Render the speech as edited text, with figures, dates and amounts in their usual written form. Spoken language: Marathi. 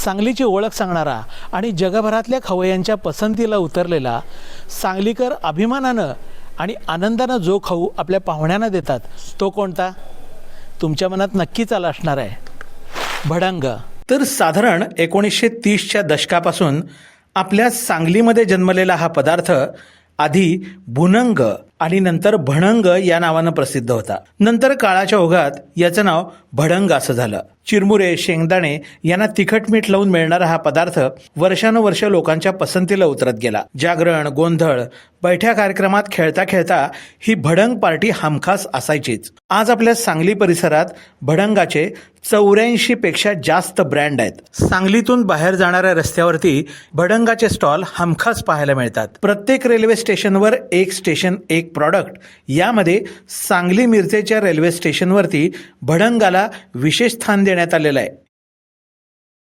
सांगलीची ओळख सांगणारा आणि जगभरातल्या खवय्यांच्या पसंतीला उतरलेला सांगलीकर अभिमानानं आणि आनंदानं जो खाऊ आपल्या पाहुण्यांना देतात तो कोणता? तुमच्या मनात नक्कीच आला असणार आहे, भडंग. तर साधारण 1930च्या दशकापासून आपल्या सांगलीमध्ये जन्मलेला हा पदार्थ आधी भुनंग आणि नंतर भणंग या नावानं प्रसिद्ध होता. नंतर काळाच्या ओघात याचं नाव भडंग असं झालं. चिरमुरे, शेंगदाणे यांना तिखट मीठ लावून मिळणारा हा पदार्थ वर्षानुवर्ष लोकांच्या पसंतीला उतरत गेला. जागरण, गोंधळ, बैठ्या कार्यक्रमात खेळता खेळता ही भडंग पार्टी हमखास असायचीच. आज आपल्या सांगली परिसरात भडंगाचे 84 पेक्षा जास्त ब्रँड आहेत. सांगलीतून बाहेर जाणाऱ्या रस्त्यावरती भडंगाचे स्टॉल हमखास पाहायला मिळतात. प्रत्येक रेल्वे स्टेशनवर एक स्टेशन एक प्रॉडक्ट. यामध्ये सांगली मिरजेच्या रेल्वे स्टेशनवरती भडंगाला विशेष स्थान देण्यात आलेलं आहे.